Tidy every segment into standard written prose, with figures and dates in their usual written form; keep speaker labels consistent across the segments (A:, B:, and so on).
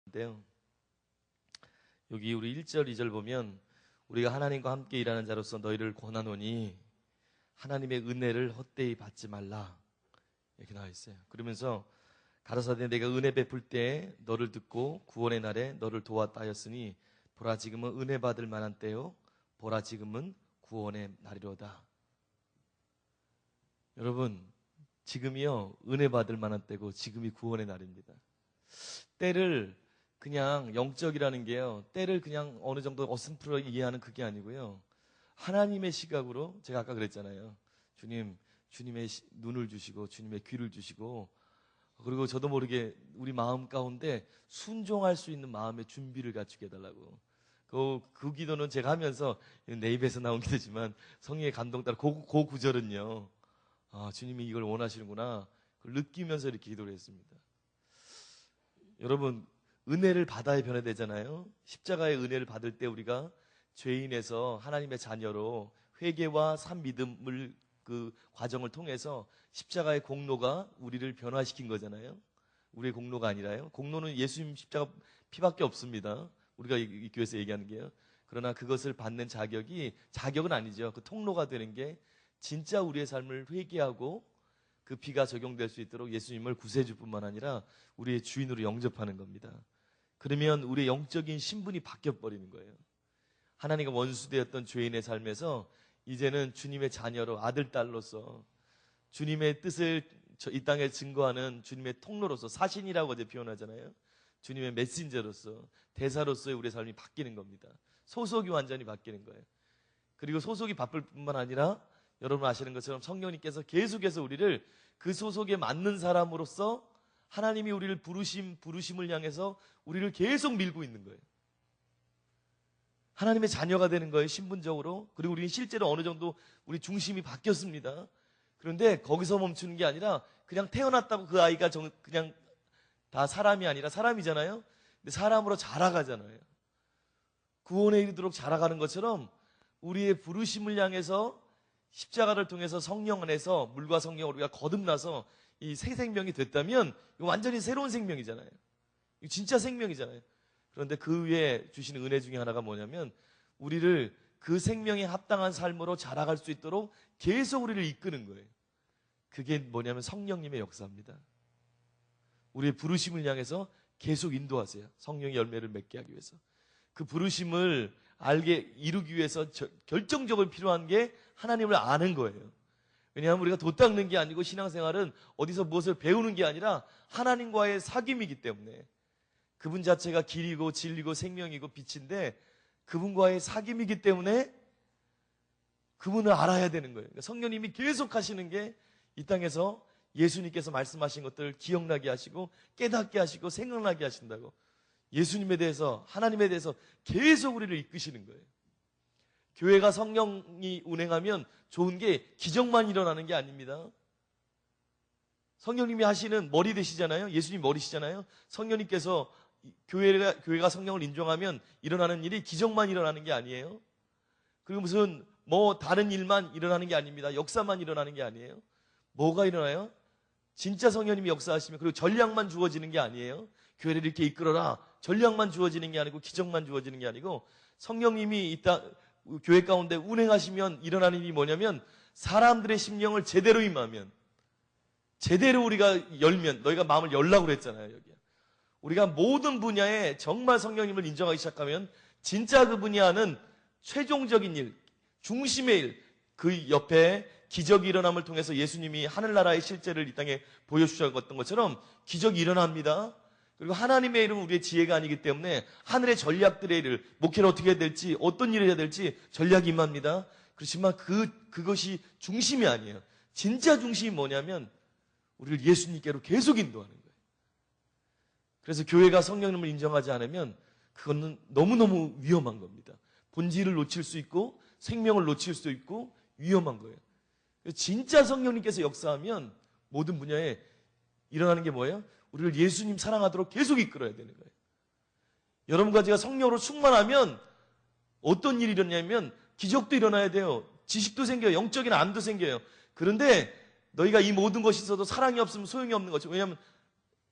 A: 인데요. 여기 우리 1절, 2절 보면 우리가 하나님과 함께 일하는 자로서 너희를 권하노니 하나님의 은혜를 헛되이 받지 말라. 이렇게 나와 있어요. 그러면서 가라사대 내가 은혜 베풀 때에 너를 듣고 구원의 날에 너를 도왔다 하였으니 보라 지금은 은혜 받을 만한 때요 보라 지금은 구원의 날이로다. 여러분, 지금이요 은혜 받을 만한 때고 지금이 구원의 날입니다. 때를 그냥 영적이라는 게요, 때를 그냥 어느 정도 어슴푸러 이해하는 그게 아니고요, 하나님의 시각으로, 제가 아까 그랬잖아요. 주님의 눈을 주시고 주님의 귀를 주시고, 그리고 저도 모르게 우리 마음 가운데 순종할 수 있는 마음의 준비를 갖추게 해달라고. 그 기도는 제가 하면서 내 입에서 나온 기도지만 성령의 감동 따라 그 구절은요, 주님이 이걸 원하시는구나, 그걸 느끼면서 이렇게 기도를 했습니다. 여러분, 은혜를 받아야 변화되잖아요. 십자가의 은혜를 받을 때 우리가 죄인에서 하나님의 자녀로 회개와 산 믿음을 그 과정을 통해서 십자가의 공로가 우리를 변화시킨 거잖아요. 우리의 공로가 아니라요. 공로는 예수님 십자가 피밖에 없습니다. 우리가 이 교회에서 얘기하는 게요. 그러나 그것을 받는 자격은 아니죠. 그 통로가 되는 게 진짜 우리의 삶을 회개하고 그 피가 적용될 수 있도록 예수님을 구세주뿐만 아니라 우리의 주인으로 영접하는 겁니다. 그러면 우리의 영적인 신분이 바뀌어버리는 거예요. 하나님과 원수되었던 죄인의 삶에서 이제는 주님의 자녀로, 아들, 딸로서 주님의 뜻을 이 땅에 증거하는 주님의 통로로서, 사신이라고 이제 표현하잖아요. 주님의 메신저로서, 대사로서의 우리의 삶이 바뀌는 겁니다. 소속이 완전히 바뀌는 거예요. 그리고 소속이 바뀔 뿐만 아니라 여러분 아시는 것처럼 성령님께서 계속해서 우리를 그 소속에 맞는 사람으로서 하나님이 우리를 부르심을 향해서 우리를 계속 밀고 있는 거예요. 하나님의 자녀가 되는 거예요, 신분적으로. 그리고 우리는 실제로 어느 정도 우리 중심이 바뀌었습니다. 그런데 거기서 멈추는 게 아니라 그냥 태어났다고 그 아이가 그냥 다 사람이 아니라 사람이잖아요. 근데 사람으로 자라가잖아요. 구원에 이르도록 자라가는 것처럼 우리의 부르심을 향해서 십자가를 통해서 성령 안에서 물과 성령을 우리가 거듭나서 이 새 생명이 됐다면 이거 완전히 새로운 생명이잖아요. 이거 진짜 생명이잖아요. 그런데 그 위에 주시는 은혜 중에 하나가 뭐냐면 우리를 그 생명에 합당한 삶으로 자라갈 수 있도록 계속 우리를 이끄는 거예요. 그게 뭐냐면 성령님의 역사입니다. 우리의 부르심을 향해서 계속 인도하세요. 성령의 열매를 맺게 하기 위해서. 그 부르심을 이루기 위해서 결정적으로 필요한 게 하나님을 아는 거예요. 왜냐하면 우리가 도 닦는 게 아니고 신앙생활은 어디서 무엇을 배우는 게 아니라 하나님과의 사귐이기 때문에, 그분 자체가 길이고 진리고 생명이고 빛인데 그분과의 사귐이기 때문에 그분을 알아야 되는 거예요. 그러니까 성령님이 계속 하시는 게 이 땅에서 예수님께서 말씀하신 것들을 기억나게 하시고 깨닫게 하시고 생각나게 하신다고. 예수님에 대해서, 하나님에 대해서 계속 우리를 이끄시는 거예요. 교회가 성령이 운행하면 좋은 게 기적만 일어나는 게 아닙니다. 성령님이 하시는 머리 되시잖아요. 예수님 머리시잖아요. 성령님께서 교회가 성령을 인정하면 일어나는 일이 기적만 일어나는 게 아니에요. 그리고 무슨 다른 일만 일어나는 게 아닙니다. 역사만 일어나는 게 아니에요. 뭐가 일어나요? 진짜 성령님이 역사하시면, 그리고 전략만 주어지는 게 아니에요. 교회를 이렇게 이끌어라, 전략만 주어지는 게 아니고 기적만 주어지는 게 아니고 성령님이 교회 가운데 운행하시면 일어나는 일이 뭐냐면 사람들의 심령을 제대로 임하면, 제대로 우리가 열면, 너희가 마음을 열라고 그랬잖아요. 여기 우리가 모든 분야에 정말 성령님을 인정하기 시작하면 진짜 그 분야는 최종적인 일, 중심의 일, 그 옆에 기적이 일어남을 통해서 예수님이 하늘나라의 실제를 이 땅에 보여주셨던 것처럼 기적이 일어납니다. 그리고 하나님의 일은 우리의 지혜가 아니기 때문에 하늘의 전략들의 일을, 목회를 어떻게 해야 될지, 어떤 일을 해야 될지 전략이 임합니다. 그렇지만 그것이 중심이 아니에요. 진짜 중심이 뭐냐면 우리를 예수님께로 계속 인도하는 거예요. 그래서 교회가 성령님을 인정하지 않으면 그거는 너무너무 위험한 겁니다. 본질을 놓칠 수 있고 생명을 놓칠 수 있고 위험한 거예요. 진짜 성령님께서 역사하면 모든 분야에 일어나는 게 뭐예요? 우리를 예수님 사랑하도록 계속 이끌어야 되는 거예요. 여러분과 제가 성령으로 충만하면 어떤 일이 일어나냐면 기적도 일어나야 돼요. 지식도 생겨요. 영적인 안도 생겨요. 그런데 너희가 이 모든 것이 있어도 사랑이 없으면 소용이 없는 거죠. 왜냐하면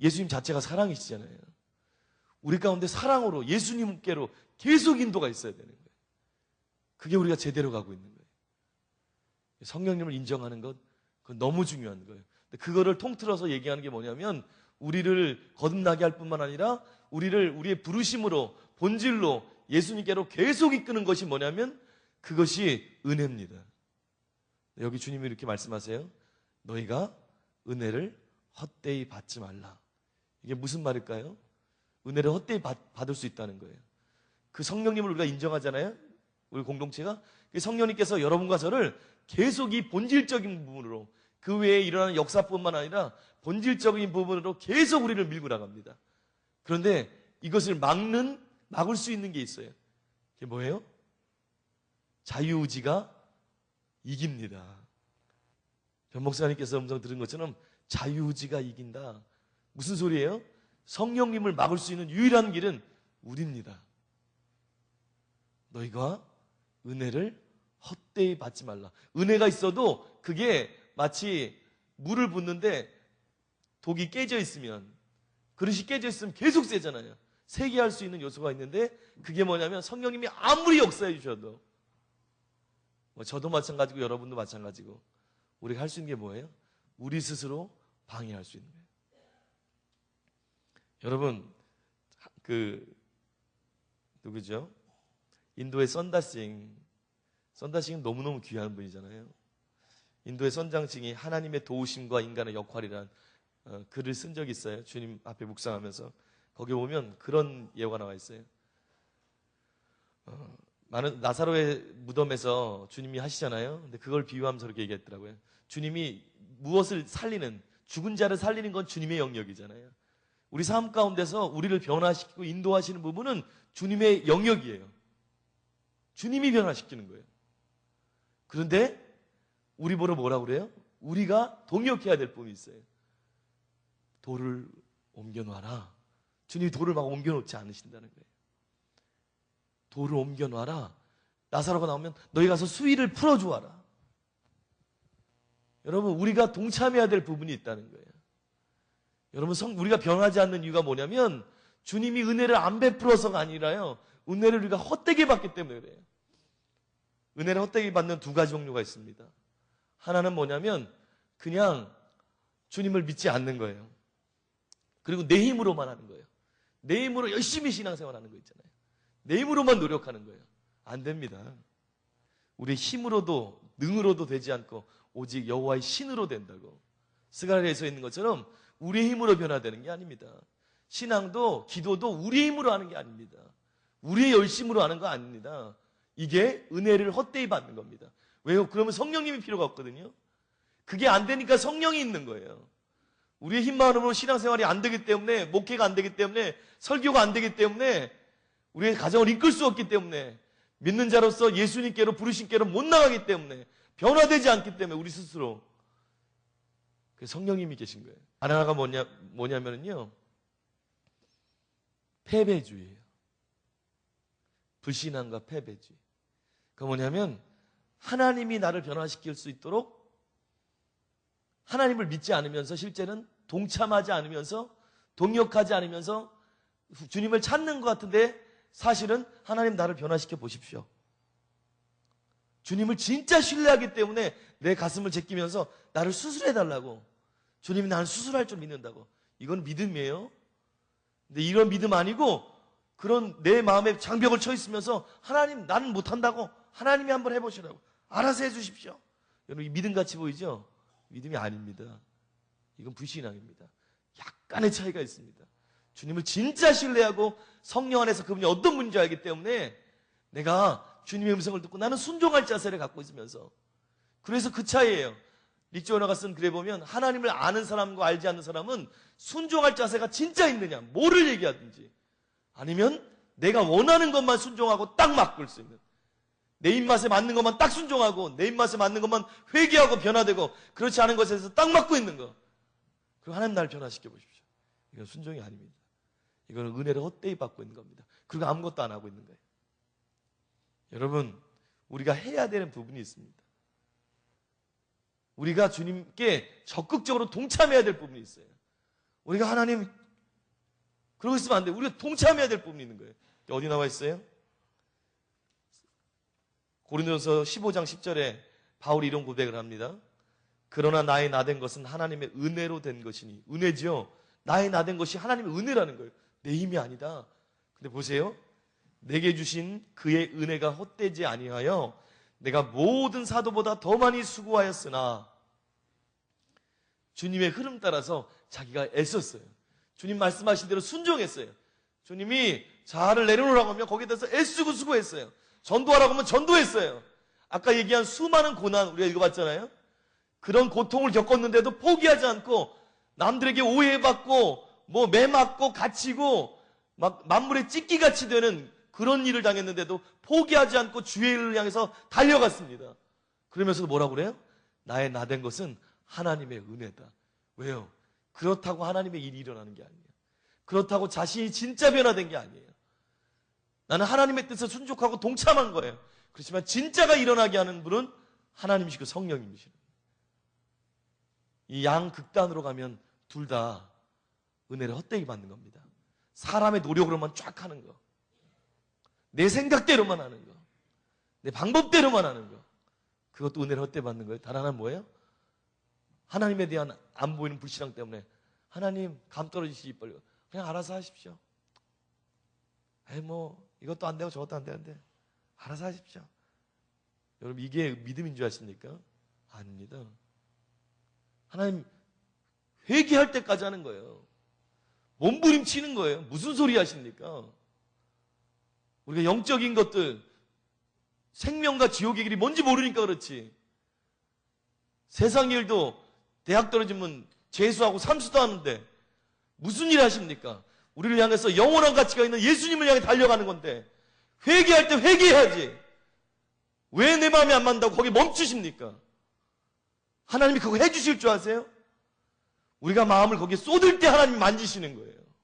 A: 예수님 자체가 사랑이시잖아요. 우리 가운데 사랑으로 예수님께로 계속 인도가 있어야 되는 거예요. 그게 우리가 제대로 가고 있는 거예요. 성령님을 인정하는 것, 그건 너무 중요한 거예요. 그거를 통틀어서 얘기하는 게 뭐냐면 우리를 거듭나게 할 뿐만 아니라 우리를 우리의 부르심으로 본질로 예수님께로 계속 이끄는 것이 뭐냐면 그것이 은혜입니다. 여기 주님이 이렇게 말씀하세요. 너희가 은혜를 헛되이 받지 말라. 이게 무슨 말일까요? 은혜를 헛되이 받을 수 있다는 거예요. 그 성령님을 우리가 인정하잖아요. 우리 공동체가. 그 성령님께서 여러분과 저를 계속 이 본질적인 부분으로 그 외에 일어나는 역사뿐만 아니라 본질적인 부분으로 계속 우리를 밀고 나갑니다. 그런데 이것을 막을 수 있는 게 있어요. 그게 뭐예요? 자유의지가 이깁니다. 변 목사님께서 음성 들은 것처럼 자유의지가 이긴다. 무슨 소리예요? 성령님을 막을 수 있는 유일한 길은 우리입니다. 너희가 은혜를 헛되이 받지 말라. 은혜가 있어도 그게 마치 물을 붓는데 독이 깨져 있으면, 그릇이 깨져 있으면 계속 세잖아요. 세게 할 수 있는 요소가 있는데 그게 뭐냐면 성령님이 아무리 역사해 주셔도, 저도 마찬가지고 여러분도 마찬가지고 우리가 할 수 있는 게 뭐예요? 우리 스스로 방해할 수 있는 거예요. 여러분, 누구죠? 인도의 선다싱은 너무너무 귀한 분이잖아요. 인도의 선장싱이 하나님의 도우심과 인간의 역할이란 글을 쓴 적이 있어요. 주님 앞에 묵상하면서. 거기 보면 그런 예화가 나와 있어요. 많은 나사로의 무덤에서 주님이 하시잖아요. 근데 그걸 비유하면서 그렇게 얘기했더라고요. 주님이 무엇을 살리는, 죽은 자를 살리는 건 주님의 영역이잖아요. 우리 삶 가운데서 우리를 변화시키고 인도하시는 부분은 주님의 영역이에요. 주님이 변화시키는 거예요. 그런데 우리 보러 뭐라고 그래요? 우리가 동역해야 될 부분이 있어요. 돌을 옮겨놔라. 주님이 돌을 막 옮겨놓지 않으신다는 거예요. 돌을 옮겨놔라. 나사로가 나오면 너희 가서 수위를 풀어주어라. 여러분, 우리가 동참해야 될 부분이 있다는 거예요. 여러분, 우리가 변하지 않는 이유가 뭐냐면 주님이 은혜를 안 베풀어서가 아니라요, 은혜를 우리가 헛되게 받기 때문에 그래요. 은혜를 헛되게 받는 두 가지 종류가 있습니다. 하나는 뭐냐면 그냥 주님을 믿지 않는 거예요. 그리고 내 힘으로만 하는 거예요. 내 힘으로 열심히 신앙생활하는 거 있잖아요. 내 힘으로만 노력하는 거예요. 안 됩니다. 우리의 힘으로도 능으로도 되지 않고 오직 여호와의 신으로 된다고 스가랴에서 있는 것처럼 우리의 힘으로 변화되는 게 아닙니다. 신앙도 기도도 우리의 힘으로 하는 게 아닙니다. 우리의 열심으로 하는 거 아닙니다. 이게 은혜를 헛되이 받는 겁니다. 왜요? 그러면 성령님이 필요가 없거든요. 그게 안 되니까 성령이 있는 거예요. 우리의 힘만으로 신앙생활이 안 되기 때문에, 목회가 안 되기 때문에, 설교가 안 되기 때문에, 우리의 가정을 이끌 수 없기 때문에, 믿는 자로서 예수님께로 부르신께로 못 나가기 때문에, 변화되지 않기 때문에 우리 스스로 성령님이 계신 거예요. 하나가 뭐냐면요, 패배주의예요. 불신앙과 패배주의. 그 뭐냐면 하나님이 나를 변화시킬 수 있도록 하나님을 믿지 않으면서, 실제는 동참하지 않으면서, 동역하지 않으면서 주님을 찾는 것 같은데 사실은 하나님 나를 변화시켜 보십시오. 주님을 진짜 신뢰하기 때문에 내 가슴을 제끼면서 나를 수술해달라고, 주님이 나를 수술할 줄 믿는다고. 이건 믿음이에요. 근데 이런 믿음 아니고 그런 내 마음에 장벽을 쳐 있으면서 하나님 나는 못한다고, 하나님이 한번 해보시라고, 알아서 해주십시오. 여러분, 이 믿음 같이 보이죠? 믿음이 아닙니다. 이건 불신앙입니다. 약간의 차이가 있습니다. 주님을 진짜 신뢰하고 성령 안에서 그분이 어떤 분인지 알기 때문에 내가 주님의 음성을 듣고 나는 순종할 자세를 갖고 있으면서, 그래서 그 차이예요. 릭조어너가 쓴 글에 보면 하나님을 아는 사람과 알지 않는 사람은 순종할 자세가 진짜 있느냐, 뭐를 얘기하든지, 아니면 내가 원하는 것만 순종하고 딱 맡길 수 있는, 내 입맛에 맞는 것만 딱 순종하고 내 입맛에 맞는 것만 회개하고 변화되고, 그렇지 않은 것에서 딱 맡고 있는 거. 그리고 하나님 나를 변화시켜 보십시오. 이건 순종이 아닙니다. 이거는 은혜를 헛되이 받고 있는 겁니다. 그리고 아무것도 안 하고 있는 거예요. 여러분, 우리가 해야 되는 부분이 있습니다. 우리가 주님께 적극적으로 동참해야 될 부분이 있어요. 우리가 하나님 그러고 있으면 안 돼. 우리가 동참해야 될 부분이 있는 거예요. 어디 나와 있어요? 고린도전서 15장 10절에 바울이 이런 고백을 합니다. 그러나 나의 나된 것은 하나님의 은혜로 된 것이니. 은혜죠. 나의 나된 것이 하나님의 은혜라는 거예요. 내 힘이 아니다. 근데 보세요. 내게 주신 그의 은혜가 헛되지 아니하여 내가 모든 사도보다 더 많이 수고하였으나 주님의 흐름 따라서 자기가 애썼어요. 주님 말씀하신 대로 순종했어요. 주님이 자아를 내려놓으라고 하면 거기에 대해서 애쓰고 수고했어요. 전도하라고 하면 전도했어요. 아까 얘기한 수많은 고난 우리가 읽어봤잖아요. 그런 고통을 겪었는데도 포기하지 않고 남들에게 오해받고 뭐 매맞고 갇히고 막 만물의 찢기같이 되는 그런 일을 당했는데도 포기하지 않고 주의 일을 향해서 달려갔습니다. 그러면서도 뭐라고 그래요? 나의 나된 것은 하나님의 은혜다. 왜요? 그렇다고 하나님의 일이 일어나는 게 아니에요. 그렇다고 자신이 진짜 변화된 게 아니에요. 나는 하나님의 뜻에 순종하고 동참한 거예요. 그렇지만 진짜가 일어나게 하는 분은 하나님이시고 성령님이시는 거예요. 이 양극단으로 가면 둘 다 은혜를 헛되이 받는 겁니다. 사람의 노력으로만 쫙 하는 거. 내 생각대로만 하는 거. 내 방법대로만 하는 거. 그것도 은혜를 헛되이 받는 거예요. 다른 하나는 뭐예요? 하나님에 대한 안 보이는 불신앙 때문에 하나님 감 떨어지시지 빨리 그냥 알아서 하십시오. 이것도 안 되고 저것도 안 되는데 알아서 하십시오. 여러분 이게 믿음인 줄 아십니까? 아닙니다. 하나님 회개할 때까지 하는 거예요. 몸부림치는 거예요. 무슨 소리 하십니까? 우리가 영적인 것들 생명과 지옥의 길이 뭔지 모르니까 그렇지. 세상 일도 대학 떨어지면 재수하고 삼수도 하는데 무슨 일 하십니까? 우리를 향해서 영원한 가치가 있는 예수님을 향해 달려가는 건데 회개할 때 회개해야지. 왜 내 마음에 안 맞는다고 거기 멈추십니까? 하나님이 그거 해주실 줄 아세요? 우리가 마음을 거기에 쏟을 때 하나님이 만지시는 거예요.